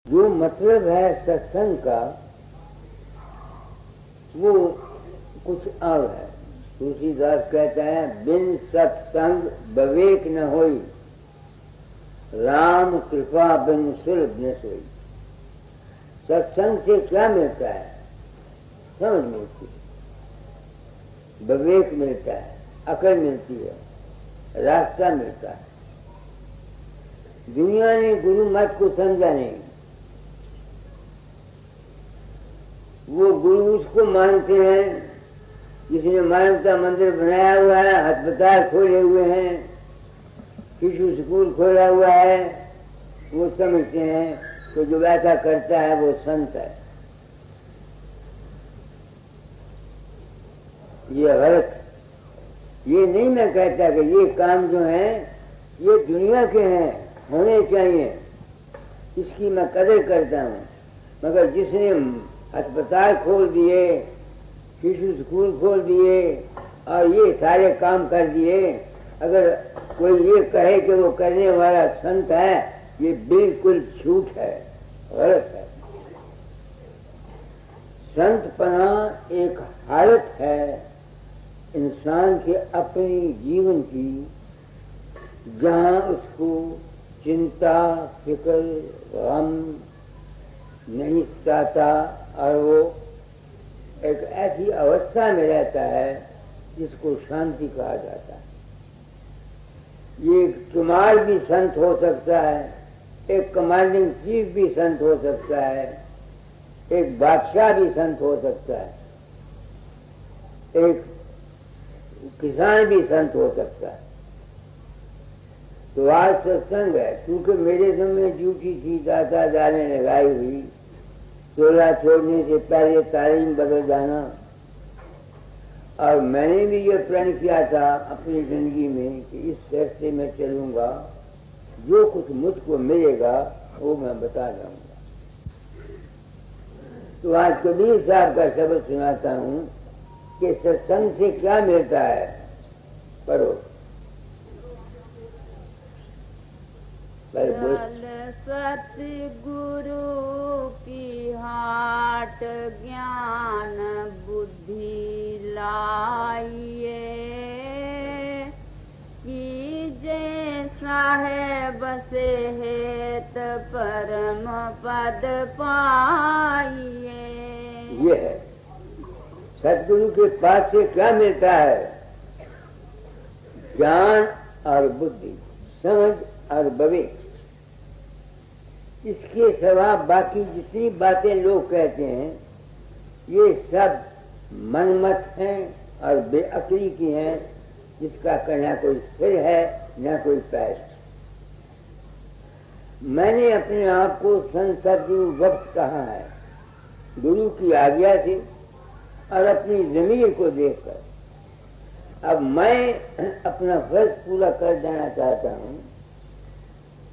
जो मतलब है सत्संग का वो कुछ और है। तुलसीदास कहता है, बिन सत्संग विवेक न होई, राम कृपा बिन सुलभ न सोई। सत्संग से क्या मिलता है? समझ मिलती है, विवेक मिलता है, अकल मिलती है, रास्ता मिलता है। दुनिया ने गुरु मत को समझा नहीं। वो गुरु उसको मानते हैं जिसने मानवता मंदिर बनाया हुआ है, अस्पताल खोले हुए हैं, शिशु स्कूल खोला हुआ है। वो समझते हैं कि जो ऐसा करता है वो संत है। ये गलत। ये नहीं मैं कहता कि ये काम जो है ये दुनिया के हैं, होने चाहिए, इसकी मैं कदर करता हूँ। मगर जिसने अस्पताल खोल दिए, शिशु स्कूल खोल दिए और ये सारे काम कर दिए, अगर कोई ये कहे कि वो करने वाला संत है, ये बिल्कुल झूठ है, गलत है। संतपना एक हालत है इंसान के अपनी जीवन की, जहाँ उसको चिंता फिक्र गम नहीं सताता और वो एक ऐसी अवस्था में रहता है जिसको शांति कहा जाता है। ये कुमार भी संत हो सकता है, एक कमांडिंग चीफ भी संत हो सकता है, एक बादशाह भी संत हो सकता है, एक किसान भी संत हो सकता है। तो आज सत्संग है, क्योंकि मेरे समय ड्यूटी थी दाता जाने लगाई हुई, चोला छोड़ने से पहले तालीम बदल जाना। और मैंने भी ये प्रण किया था अपनी जिंदगी में कि इस रास्ते में चलूंगा, जो कुछ मुझको मिलेगा वो मैं बता जाऊंगा। तो आज कबीर साहब का शब्द सुनाता हूँ कि सत्संग से क्या मिलता है। पढ़ो। सतगुरु की हाट ज्ञान बुद्धि लाइए, कीजे साहेब से हेत परम पद पाइए। ये है सतगुरु के पास से क्या मिलता है? ज्ञान और बुद्धि, समझ और विवेक। इसके सिवा बाकी जितनी बातें लोग कहते हैं ये सब मनमत हैं और बेअक्ली की हैं, जिसका न कोई सिर है न कोई पैर। मैंने अपने आप को संत सतगुरु वक्त कहा है, गुरु की आज्ञा से और अपनी जमीर को देखकर। अब मैं अपना फर्ज पूरा कर देना चाहता हूँ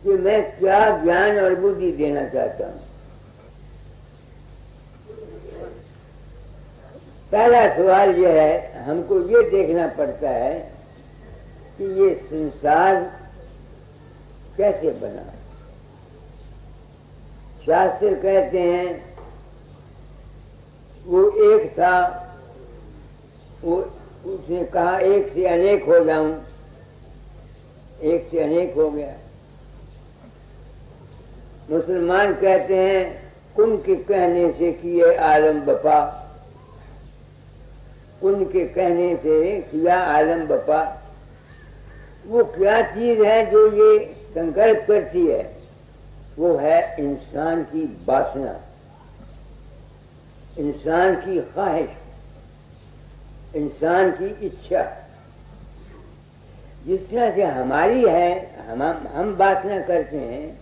कि मैं क्या ज्ञान और बुद्धि देना चाहता हूँ। पहला सवाल यह है, हमको ये देखना पड़ता है कि ये संसार कैसे बना। शास्त्र कहते हैं वो एक था, वो उसने कहा एक से अनेक हो जाऊं, एक से अनेक हो गया। मुसलमान कहते हैं कुन के कहने से किए आलम बपा, कुन के कहने से किया आलम बपा। वो क्या चीज है जो ये संकल्प करती है? वो है इंसान की वासना, इंसान की ख्वाहिश, इंसान की इच्छा। जिस तरह से हमारी है, हम वासना करते हैं,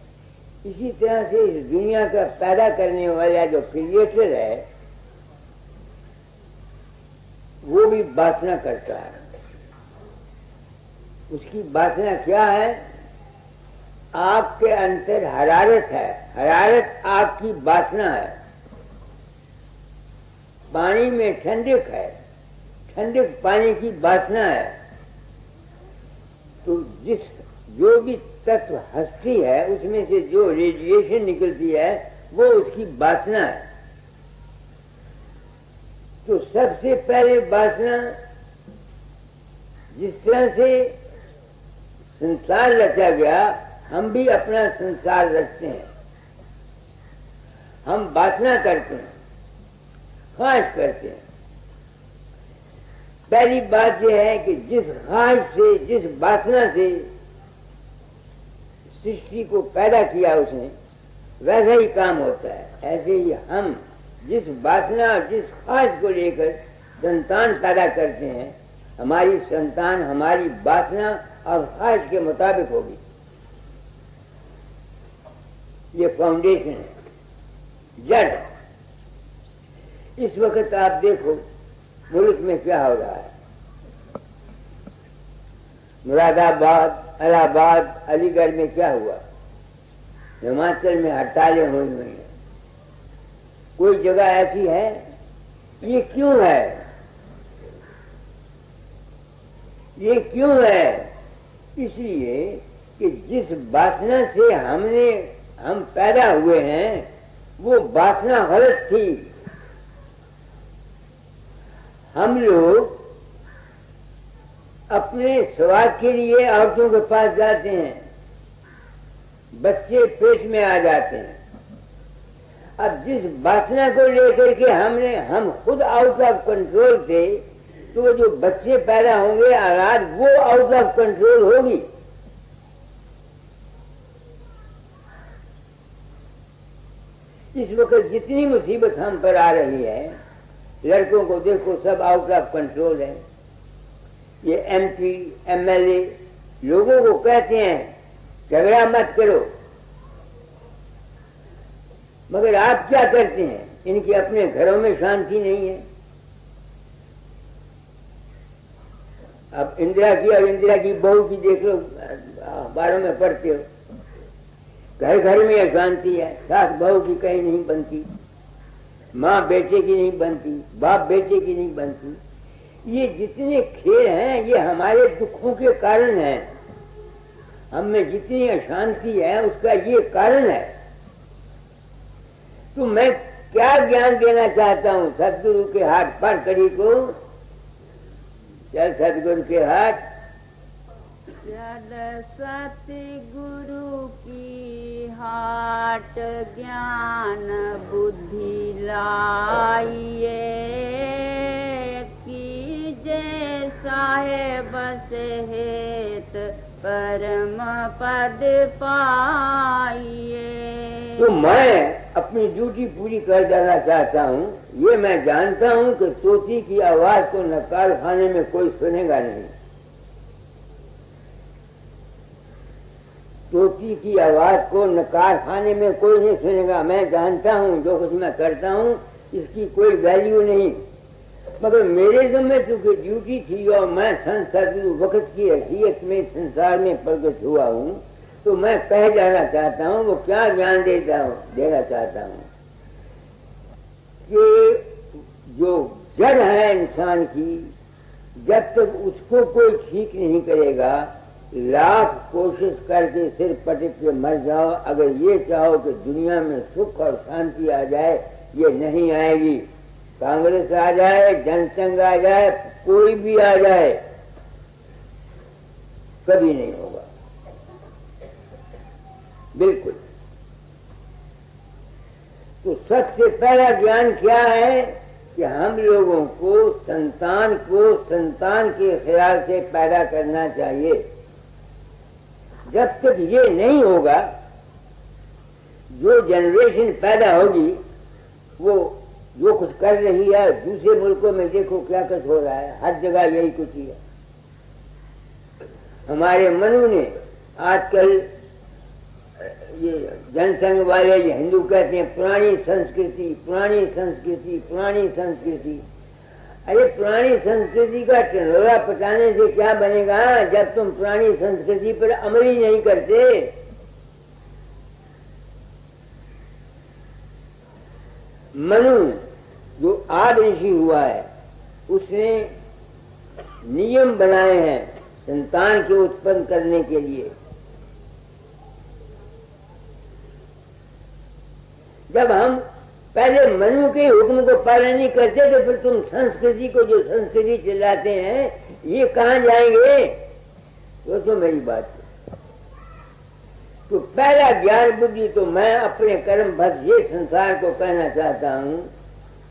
इसी तरह से इस दुनिया का पैदा करने वाला जो क्रिएटर है वो भी वासना करता है। उसकी वासना क्या है? आपके अंदर हरारत है, हरारत आपकी वासना है। पानी में ठंडक है, ठंडक पानी की वासना है। तो जो भी तत्व हस्ती है उसमें से जो रेडिएशन निकलती है वो उसकी वासना है। तो सबसे पहले वासना, जिस तरह से संसार रचा गया, हम भी अपना संसार रचते हैं। हम वासना करते हैं, ख्वाहिश करते हैं। पहली बात यह है कि जिस ख्वाहिश से, जिस वासना से सृष्टि को पैदा किया उसने, वैसा ही काम होता है। ऐसे ही हम जिस वासना और जिस ख्वाहिश को लेकर संतान पैदा करते हैं, हमारी संतान हमारी वासना और ख्वाहिश के मुताबिक होगी। ये फाउंडेशन है, जड़। इस वक्त आप देखो मुल्क में क्या हो रहा है। मुरादाबाद, इलाहाबाद, अलीगढ़ में क्या हुआ, हिमाचल में हड़तालें हुई हैं। कोई जगह ऐसी है, ये क्यों है? ये क्यों है? इसलिए कि जिस वासना से हम पैदा हुए हैं, वो वासना गलत थी। हम लोग अपने स्वाद के लिए औरतों के पास जाते हैं, बच्चे पेट में आ जाते हैं। अब जिस वासना को लेकर के हम खुद आउट ऑफ कंट्रोल थे, तो जो बच्चे पैदा होंगे औलाद, वो आउट ऑफ कंट्रोल होगी। इस वक्त जितनी मुसीबत हम पर आ रही है, लड़कों को देखो सब आउट ऑफ कंट्रोल है। ये MP, MLA लोगों को कहते हैं झगड़ा मत करो, मगर आप क्या करते हैं? इनके अपने घरों में शांति नहीं है। अब इंदिरा की और इंदिरा की बहू की देख लो, अखबारों में पढ़ते हो, घर घर में अशांति है। सास बहू की कहीं नहीं बनती, माँ बेटे की नहीं बनती, बाप बेटे की नहीं बनती। ये जितने खेल हैं, ये हमारे दुखों के कारण हैं। हम में जितनी अशांति है, उसका ये कारण है। तो मैं क्या ज्ञान देना चाहता हूँ सदगुरु के हाथ पर कड़ी को? चल सदगुरु के हाथ। सतगुरु की हाट ज्ञान बुद्धि लाइए, कीजे साहेब से हेत परम पद पाइए। तो मैं अपनी ड्यूटी पूरी कर देना चाहता हूँ। ये मैं जानता हूँ कि तोती की आवाज को नकार खाने में कोई सुनेगा नहीं। तोती की आवाज को नकार खाने में कोई नहीं सुनेगा। मैं जानता हूँ जो कुछ मैं करता हूँ इसकी कोई वैल्यू नहीं, मगर मेरे ज़िम्मे चूंकि ड्यूटी थी और मैं संसद वक्त की हैसियत में संसार में प्रकट हुआ हूँ, तो मैं कह जाना चाहता हूँ। वो क्या ज्ञान देना चाहता हूँ कि जो जड़ है इंसान की, जब तक उसको कोई ठीक नहीं करेगा, लाख कोशिश करके सिर पटक के मर जाओ, अगर ये चाहो कि दुनिया में सुख और शांति आ जाए, ये नहीं आएगी। कांग्रेस आ जाए, जनसंघ आ जाए, कोई भी आ जाए, कभी नहीं होगा, बिल्कुल। तो सबसे पहला ज्ञान क्या है कि हम लोगों को संतान के ख्याल से पैदा करना चाहिए। जब तक ये नहीं होगा, जो जनरेशन पैदा होगी वो जो कुछ कर रही है, दूसरे मुल्कों में देखो क्या कुछ हो रहा है, हर जगह यही कुछ ही है। हमारे मनु ने आजकल ये जनसंघ वाले ये हिंदू कहते हैं पुरानी संस्कृति, पुरानी संस्कृति, पुरानी संस्कृति। अरे पुरानी संस्कृति का टिंडोरा पटाने से क्या बनेगा जब तुम पुरानी संस्कृति पर अमल ही नहीं करते। मनु जो आदि ऋषि हुआ है, उसने नियम बनाए हैं संतान के उत्पन्न करने के लिए। जब हम पहले मनु के हुक्म को पालन नहीं करते तो फिर तुम संस्कृति को, जो संस्कृति चिल्लाते हैं, ये कहां जाएंगे? तो मेरी बात तो पहला ज्ञान बुद्धि तो मैं अपने कर्म भक्त ये संसार को कहना चाहता हूं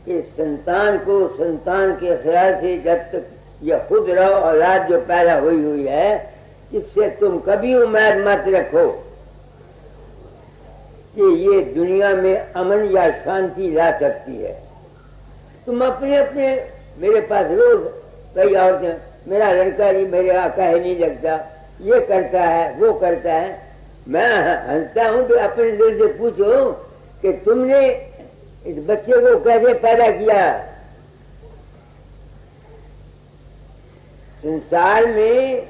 कि संतान को संतान के ख्याल से जब तक यह खुद रहो औलाद जो पैदा हुई है, इससे तुम कभी उम्मीद मत रखो कि ये दुनिया में अमन या शांति ला सकती है। तुम अपने अपने, मेरे पास रोज कई औरतें, मेरा लड़का जी मेरे कहे नहीं लगता, ये करता है वो करता है। मैं हंसता हूं तो अपने दिल से पूछो कि तुमने इस बच्चे को कैसे पैदा किया? संसार में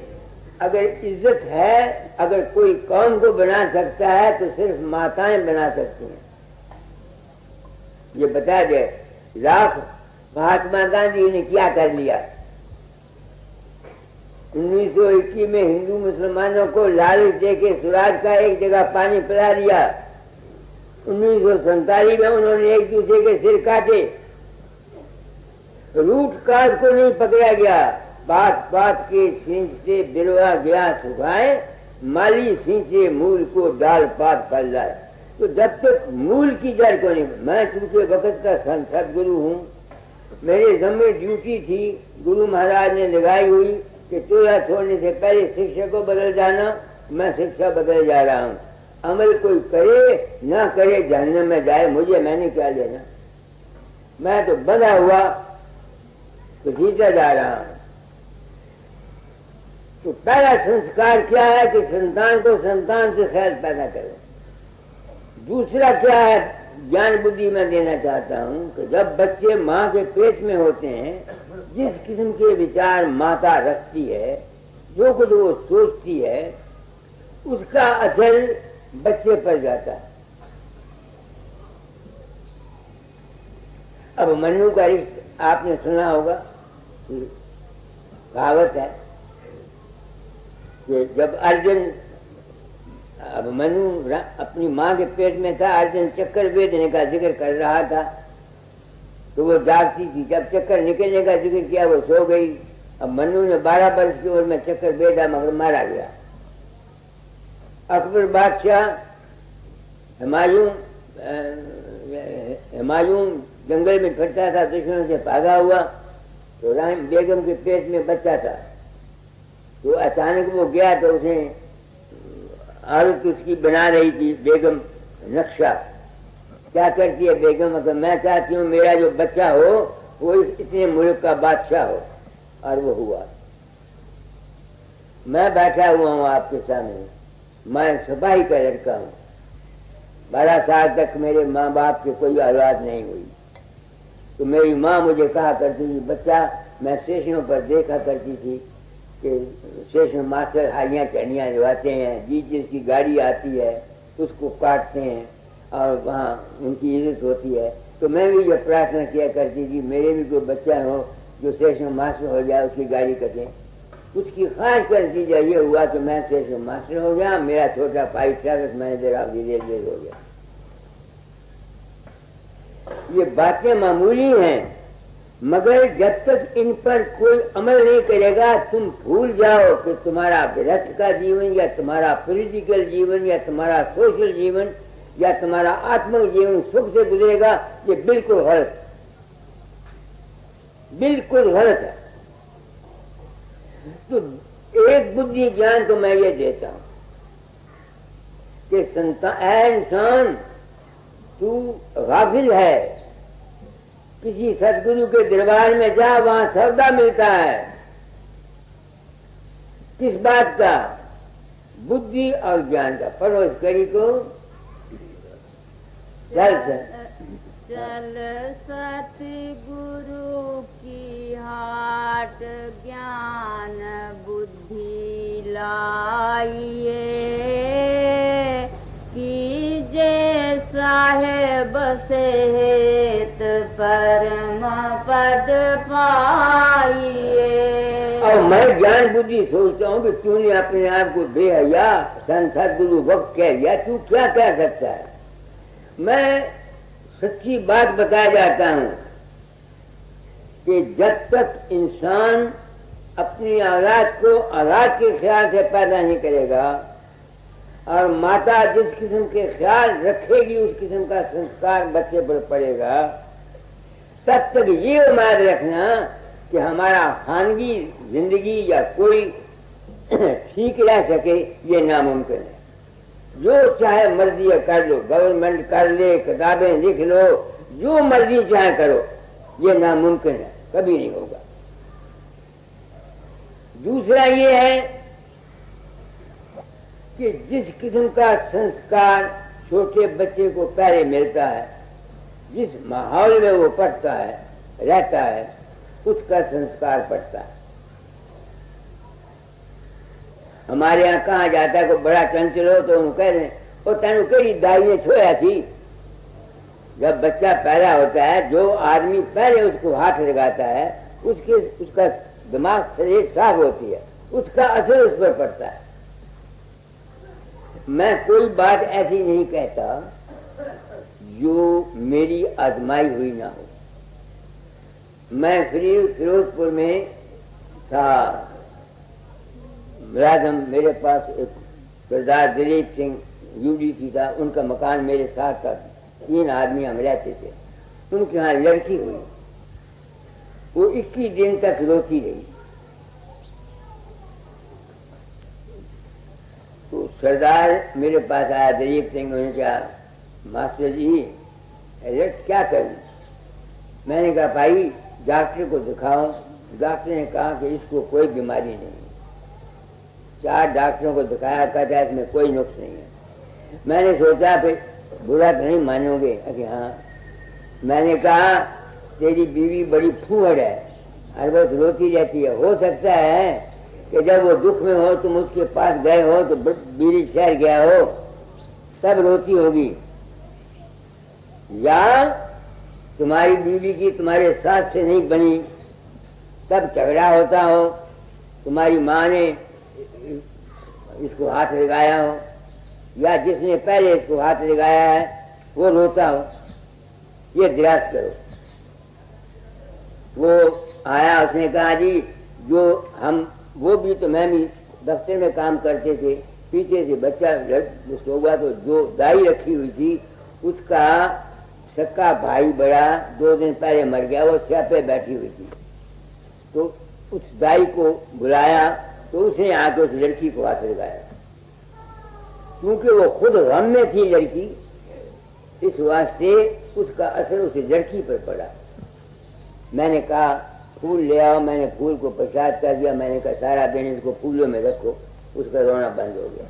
अगर इज्जत है, अगर कोई कौम को बना सकता है तो सिर्फ माताएं बना सकती हैं। ये बता दे, लाख महात्मा गांधी ने क्या कर लिया? 1921 में हिंदू मुसलमानों को लालच देके सुराज का एक जगह पानी पिला दिया। 1947 में उन्होंने एक दूसरे के सिर काटे। रूट काज को नहीं पकड़ा गया, बात बात के सींच से बिरवा गया सुखाए, माली सींचे मूल को डाल पात फल जाए। तो जब तक मूल की जड़ को नहीं, मैं चूंकि वक्त का सदगुरु हूँ, मेरे जम्मे ड्यूटी थी, गुरु महाराज ने लगाई हुई कि चूल्हा छोड़ने से पहले शिक्षा को बदल जाना। मैं शिक्षा बदल जा रहा हूँ। अमल कोई करे ना करे जहन्नम में जाए, मुझे मैंने क्या लेना? मैं तो बंधा हुआ तो जीता जा रहा हूँ। तो पहला संस्कार क्या है कि संतान को संतान से खैर पैदा करो। दूसरा क्या है, ज्ञान बुद्धि में देना चाहता हूँ कि जब बच्चे माँ के पेट में होते हैं, जिस किस्म के विचार माता रखती है, जो कुछ वो सोचती है, उसका असर बच्चे पर जाता है। अब मनु का रिश्ता आपने सुना होगा, कहावत है कि जब अर्जुन, अब मनु अपनी माँ के पेट में था, अर्जुन चक्कर वेदने का जिक्र कर रहा था तो वो जागती थी। जब चक्कर निकलने का जिक्र किया वो सो गई। अब मनु ने 12 वर्ष की उम्र में चक्कर बेदा मगर मारा गया। अकबर बादशाह हुमायूं जंगल में फिरता था, दुश्मनों से भागा हुआ, तो राम बेगम के पेट में बच्चा था। तो अचानक वो गया तो उसे औरत उसकी बना रही थी बेगम नक्शा। क्या करती है बेगम? अगर मैं चाहती हूँ मेरा जो बच्चा हो वो इतने मुल्क का बादशाह हो, और वो हुआ। मैं बैठा हुआ हूँ आपके सामने, मैं सिपाही का लड़का हूँ। 12 साल तक मेरे माँ बाप की कोई औलाद नहीं हुई। तो मेरी माँ मुझे कहा करती थी, बच्चा, मैं स्टेशनों पर देखा करती थी कि स्टेशन मास्टर हालियाँ चढ़ियाँ लगाते हैं, जिसकी गाड़ी आती है उसको काटते हैं और वहाँ उनकी इज्जत होती है। तो मैं भी ये प्रार्थना किया करती थी मेरे भी कोई बच्चा हो जो स्टेशन मास्टर हो जाए, उसकी गाड़ी कटें। उसकी खास कर नतीजा ये हुआ कि मैं स्टेशन मास्टर हो गया, मेरा छोटा भाई traffic manager of the railway हो गया। ये बातें मामूली हैं, मगर जब तक इन पर कोई अमल नहीं करेगा, तुम भूल जाओ कि तुम्हारा गृहस्थ का जीवन या तुम्हारा पॉलिटिकल जीवन या तुम्हारा सोशल जीवन या तुम्हारा आत्मिक जीवन सुख से गुजरेगा। ये बिल्कुल गलत, बिल्कुल गलत है। तो एक बुद्धि ज्ञान तो मैं ये देता हूं कि इंसान तू गाफिल है, किसी सदगुरु के दरबार में जा, वहां सौदा मिलता है। किस बात का? बुद्धि और ज्ञान का। पढ़ो इस कड़ी को। चल सतगुरु की हाट, ज्ञान बुद्धि लाइए, कीजे साहेब से हेत परम पद पाइए। और मैं ज्ञान बुद्धि सोचता हूँ कि तूने अपने आप को बेहया सदगुरु वक्त कह दिया, तू क्या कह सकता है? मैं सच्ची बात बताया जाता हूं कि जब तक इंसान अपनी औलाद को औलाद के ख्याल से पैदा नहीं करेगा और माता जिस किस्म के ख्याल रखेगी उस किस्म का संस्कार बच्चे पर पड़ेगा, तब तक ये उम्मीद रखना कि हमारा खानगी जिंदगी या कोई ठीक रह सके, ये नामुमकिन है। जो चाहे मर्जी कर लो, गवर्नमेंट कर ले, किताबें लिख लो, जो मर्जी चाहे करो, ये नामुमकिन है, कभी नहीं होगा। दूसरा ये है कि जिस किस्म का संस्कार छोटे बच्चे को पहले मिलता है, जिस माहौल में वो पढ़ता है, रहता है, उसका संस्कार पड़ता है। हमारे यहाँ कहा जाता है कोई बड़ा चंचल हो तो उन्हें कह रहे वो तेन कई दाई ने छोया थी। जब बच्चा पैदा होता है, जो आदमी पहले उसको हाथ लगाता है उसका दिमाग शरीर साफ होती है, उसका असर उस पर पड़ता है। मैं कोई बात ऐसी नहीं कहता जो मेरी आजमाई हुई ना हो। मैं फिरोजपुर में था, मुलाजम, मेरे पास एक सरदार दिलीप सिंह UDC था, उनका मकान मेरे साथ था, 3 आदमी हम रहते थे। उनके यहाँ लड़की हुई, वो 21 दिन तक रोती रही। तो सरदार मेरे पास आया, दिलीप सिंह, उन्होंने कहा मास्टर जी क्या करूं? मैंने कहा भाई डॉक्टर को दिखाओ। डॉक्टर ने कहा कि इसको कोई बीमारी नहीं है। 4 डॉक्टरों को दिखाया, कहता है इसमें कोई नुक्स नहीं है। मैंने सोचा फिर बुरा तो नहीं मानोगे? कि हाँ। मैंने कहा तेरी बीवी बड़ी फूहड़ है, हर वक्त रोती रहती है, हो सकता है कि जब वो दुख में हो तुम उसके पास गए हो तो बीवी शहर गया हो तब रोती होगी, या तुम्हारी बीवी की तुम्हारे साथ से नहीं बनी तब झगड़ा होता हो, तुम्हारी माँ ने इसको हाथ लगाया हो, या जिसने पहले इसको हाथ लगाया है वो रोता हो, ये दराज करो। वो आया, उसने कहा जी वो भी तो मैं भी दफ्तर में काम करते थे, पीछे से बच्चा सो गया तो जो दाई रखी हुई थी उसका सक्का भाई बड़ा 2 दिन पहले मर गया, वो सिया पे बैठी हुई थी। तो उस दाई को बुलाया तो उसने आके उस लड़की को हाथ लगाया, क्योंकि वो खुद गम में थी लड़की, इस वास्ते उसका असर उस लड़की पर पड़ा। मैंने कहा फूल ले आओ, मैंने फूल को प्रसाद कर दिया। मैंने कहा सारा दिन इसको फूलों में रखो, उसका रोना बंद हो गया।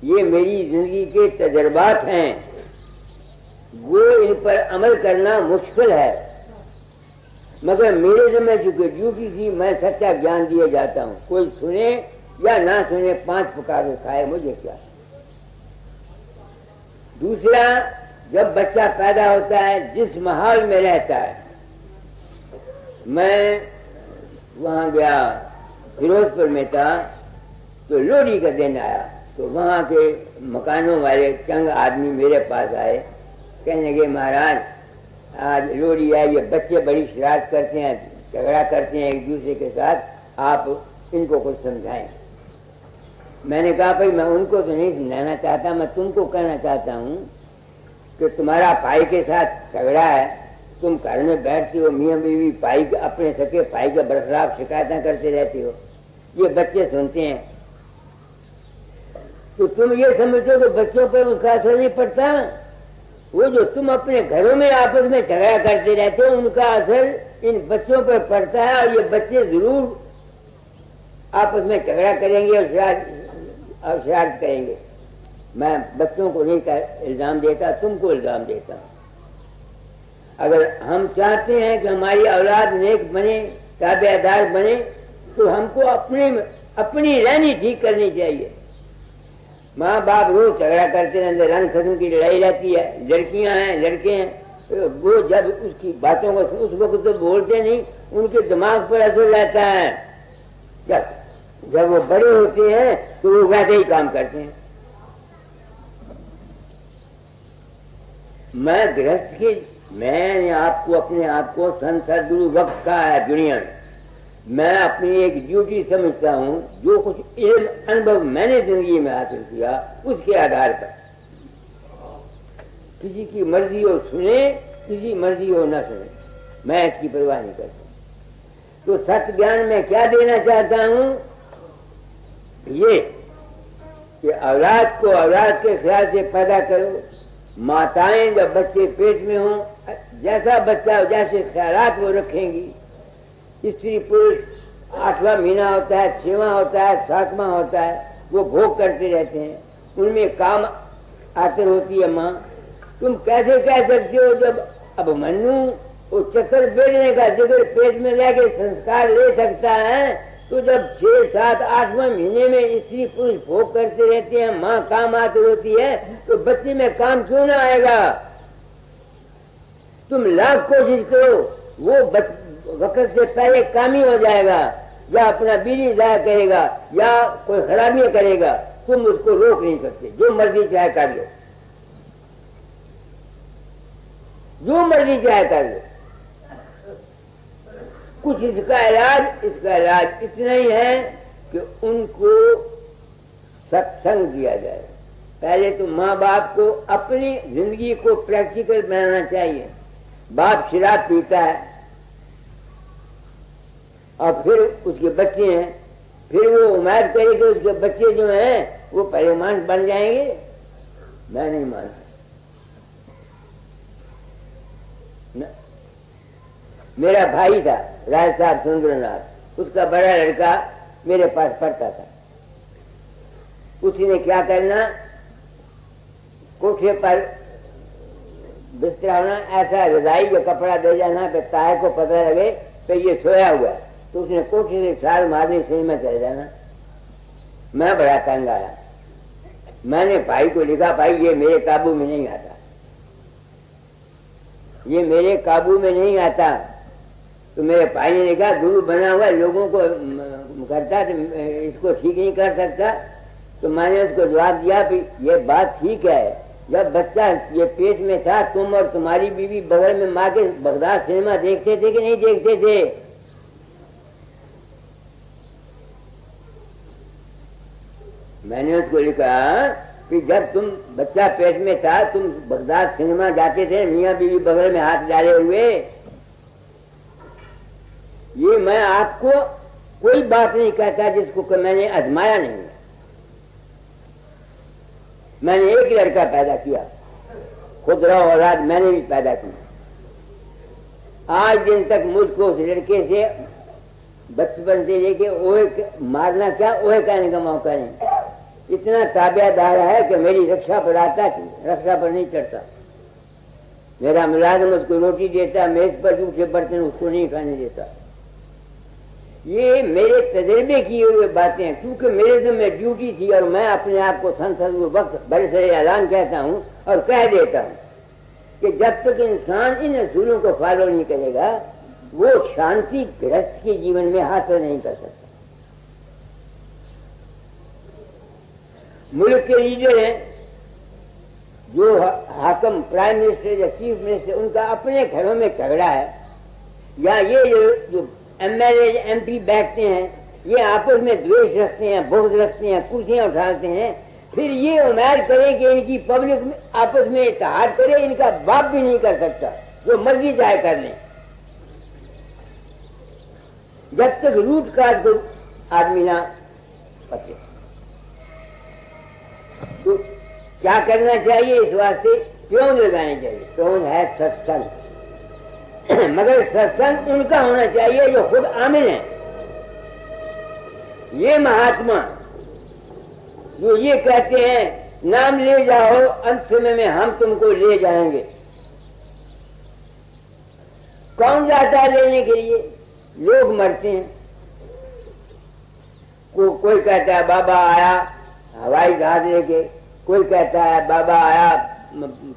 ये मेरी जिंदगी के तजर्बात हैं, वो इन पर अमल करना मुश्किल है, मगर मेरे जिम्मे चूंकि ड्यूटी थी, मैं सच्चा ज्ञान दिए जाता हूँ। कोई सुने या ना सुने, 5 पकारे खाए, मुझे क्या। दूसरा, जब बच्चा पैदा होता है, जिस माहौल में रहता है, मैं वहां गया, फिरोजपुर में था, तो लोहड़ी का दिन आया, तो वहां के मकानों वाले चंग आदमी मेरे पास आए, कहने लगे महाराज आज लोहड़ी है, ये बच्चे बड़ी शरारत करते हैं, झगड़ा करते हैं एक दूसरे के साथ, आप इनको कुछ समझाएं। मैंने कहा भाई मैं उनको तो नहीं समझाना चाहता, मैं तुमको कहना चाहता हूँ कि तुम्हारा भाई के साथ झगड़ा है, तुम घर में बैठती हो, मियाँ बीवी भाई अपने सके भाई के बरखलाफ शिकायतें करते रहती हो, ये बच्चे सुनते हैं, तो तुम ये समझते हो कि बच्चों पर उसका असर नहीं पड़ता। वो जो तुम अपने घरों में आपस में झगड़ा करते रहते हो, उनका असर इन बच्चों पर पड़ता है, और ये बच्चे जरूर आपस में झगड़ा करेंगे और शरारत करेंगे। मैं बच्चों को नहीं इल्जाम देता, तुमको इल्जाम देता हूं। अगर हम चाहते हैं कि हमारी औलाद नेक बने, ताबेदार बने, तो हमको अपनी रहनी ठीक करनी चाहिए। माँ बाप रोज झगड़ा करते रहते, रंग खत्म की लड़ाई रहती है, लड़कियां हैं लड़के हैं, वो जब उसकी बातों को उस वक्त तो बोलते नहीं, उनके दिमाग पर असर रहता है। जब वो बड़े होते हैं तो वो वैसे ही काम करते हैं। मैं गृहस्थ की मैंने आपको अपने आप को संत सदगुरु वक्त कहा है दुनिया में। मैं अपनी एक ड्यूटी समझता हूं, जो कुछ इल्म अनुभव मैंने जिंदगी में हासिल किया उसके आधार पर। किसी की मर्जी हो सुने, किसी मर्जी हो न सुने, मैं इसकी परवाह नहीं करता। तो सत्य ज्ञान में क्या देना चाहता हूं, ये कि औलाद को औलाद के ख्याल से पैदा करो। माताएं जब बच्चे पेट में हों, जैसा बच्चा जैसे ख्यालात वो रखेंगी। स्त्री पुरुष 8वां महीना होता है, 6वां होता है, 7वां होता है, वो भोग करते रहते हैं, उनमें काम आतर होती है माँ। तुम कैसे कह सकते हो जब अब मनु वो चक्कर बेचने का जिगर पेट में लेके संस्कार ले सकता है, तो जब 6, 7, 8वां महीने में स्त्री पुरुष भोग करते रहते हैं, माँ काम आती होती है, तो बच्चे में काम क्यों ना आएगा। तुम लाख कोशिश करो, वो वक्त से पहले काम ही हो जाएगा, या अपना बीड़ी जाया करेगा या कोई खराबी करेगा, तुम उसको रोक नहीं सकते। जो मर्जी चाहे कर लो, जो मर्जी चाहे कर लो। कुछ इसका इलाज इतना ही है कि उनको सत्संग दिया जाए। पहले तो माँ बाप को अपनी जिंदगी को प्रैक्टिकल बनाना चाहिए। बाप शराब पीता है और फिर उसके बच्चे हैं, फिर वो उम्मीद करे कि उसके बच्चे जो हैं वो पहलवान बन जाएंगे। मैं नहीं मानता। मेरा भाई था राय साहब सुंदरनाथ, उसका बड़ा लड़का मेरे पास पढ़ता था। उसी ने क्या करना, कोठे पर बिस्तरा होना, ऐसा रजाई जो कपड़ा दे जाना कि ताए को पता लगे तो ये सोया हुआ, तो उसने कोठे से छाल मारने सही में चले जाना। मैं बड़ा तंग आया। मैंने भाई को लिखा, भाई ये मेरे काबू में नहीं आता, ये मेरे काबू में नहीं आता। तो मेरे भाई ने लिखा, गुरु बना हुआ लोगों को करता तो इसको ठीक नहीं कर सकता। तो मैंने उसको जवाब दिया कि ये बात ठीक है, जब बच्चा ये पेट में था, तुम और तुम्हारी बीवी बगल में माँ के बगदाद सिनेमा देखते थे कि नहीं देखते थे? मैंने उसको लिखा कि जब तुम बच्चा पेट में था, तुम बगदाद सिनेमा जाते थे, मियाँ बीवी बगल में हाथ डाले हुए। ये मैं आपको कोई बात नहीं कहता जिसको कि मैंने आजमाया नहीं है। मैंने एक लड़का पैदा किया, खुद रहो औलाद मैंने भी पैदा की। आज दिन तक मुझको उस लड़के से बचपन से लेके ओए मारना क्या, ओए कहने का मौका नहीं। इतना ताबेदार है कि मेरी रक्षा पर आता थी, रक्षा पर नहीं चढ़ता। मेरा मुलाजिम उसको रोटी देता, मेज पर जूठे बर्तन उसको नहीं खाने देता। ये मेरे तजर्बे किए हुए बातें हैं, क्योंकि मेरे जो में ड्यूटी थी और मैं अपने आप को संत वक्त बड़े से ऐलान कहता हूँ और कह देता हूँ कि जब तक इंसान इन असूलों को फॉलो नहीं करेगा, वो शांति गृहस्थ के जीवन में हासिल नहीं कर सकता। मुल्क के लीडर हैं, जो हाकम प्राइम मिनिस्टर या चीफ मिनिस्टर, उनका अपने घरों में झगड़ा है, या ये जो एमएलए एमपी बैठते हैं, ये आपस में द्वेष रखते हैं, बुग़्ज़ रखते हैं, कुर्सियां उठाते हैं, फिर ये उम्मीद करें कि इनकी पब्लिक में आपस में इत्तेहाद करे। इनका बाप भी नहीं कर सकता, जो मर्जी चाहे कर लें। जब तक रूट काट को आदमी ना बचे, तो क्या करना चाहिए? इस वास्ते क्यों लगाने चाहिए? क्यों है सत्संग। मगर सत्संग उनका होना चाहिए जो खुद आमिल है। ये महात्मा जो ये कहते हैं नाम ले जाओ, अंत समय में हम तुमको ले जाएंगे। कौन जाता है लेने के लिए? लोग मरते हैं। कोई कहता है बाबा आया हवाई जहाज लेके, कोई कहता है बाबा आया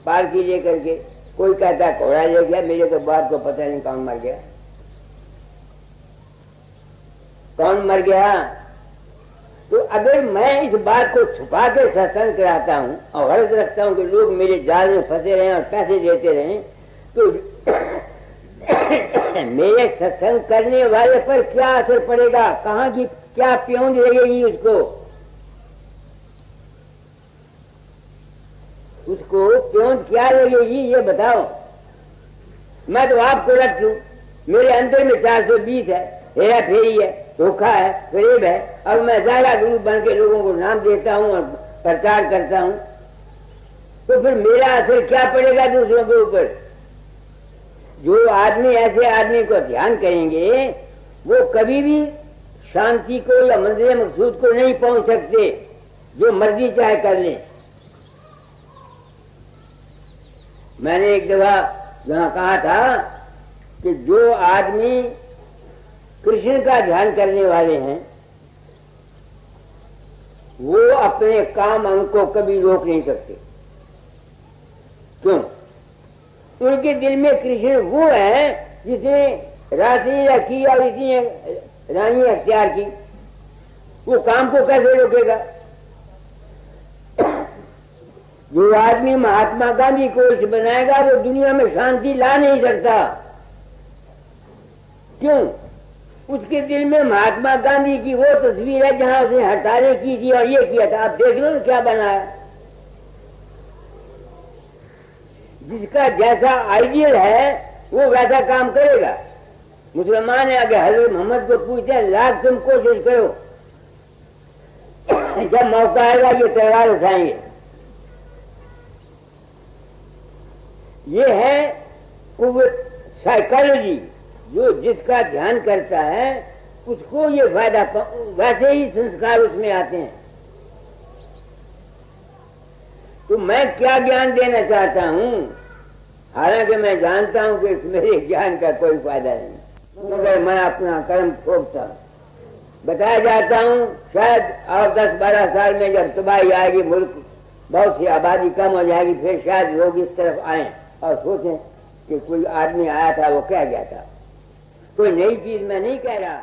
पालकी लेकर के, कोई कहता है घोड़ा ले गया। मेरे तो बाप को पता नहीं कौन मर गया, कौन मर गया। तो अगर मैं इस बात को छुपा के सत्संग कराता हूं और गर्ज रखता हूं कि लोग मेरे जाल में फंसे रहें और पैसे देते रहें, तो मेरे सत्संग करने वाले पर क्या असर पड़ेगा, कहाँ की क्या प्योंद लगेगी उसको प्योंद क्या लगेगी ये बताओ। मैं तो आपको रख लूं, मेरे अंदर में 420 है, हेरा फेरी है, धोखा है, फरेब है, और मैं ज़्यादा गुरु बन के लोगों को नाम देता हूं और प्रचार करता हूं, तो फिर मेरा असर क्या पड़ेगा दूसरों के ऊपर। जो आदमी ऐसे आदमी को ध्यान करेंगे वो कभी भी शांति को या मंजिल मकसूद को नहीं पहुंच सकते, जो मर्जी चाहे कर ले। मैंने एक दफा यहाँ कहा था कि जो आदमी कृष्ण का ध्यान करने वाले हैं वो अपने काम अंग को कभी रोक नहीं सकते। क्यों? उनके दिल में कृष्ण वो है जिसने रासलीला की और इतनी रानी अख्तियार की, वो काम को कैसे रोकेगा। जो आदमी महात्मा गांधी को इस बनाएगा वो दुनिया में शांति ला नहीं सकता। क्यों? उसके दिल में महात्मा गांधी की वो तस्वीर है जहां उसने हड़तालें की थी और ये किया था। आप देख लो क्या बनाया। जिसका जैसा आइडियल है वो वैसा काम करेगा। मुसलमान है, अगर हजरत मोहम्मद को पूछते हैं लाख तुम कोशिश करो, जब मौका आएगा ये तलवार उठाएंगे। ये है साइकोलॉजी। जो जिसका ध्यान करता है उसको ये फायदा, वैसे ही संस्कार उसमें आते हैं। तो मैं क्या ज्ञान देना चाहता हूं, हालांकि मैं जानता हूं कि मेरे ज्ञान का कोई फायदा नहीं, मगर मैं अपना कर्म ठोकता हूं। बताया जाता हूं शायद और 10-12 साल में जब तबाही आएगी, मुल्क बहुत सी आबादी कम हो जाएगी, फिर शायद लोग इस तरफ आए और सोचें कि कोई आदमी आया था वो क्या गया था। कोई नई चीज मैं नहीं कह रहा।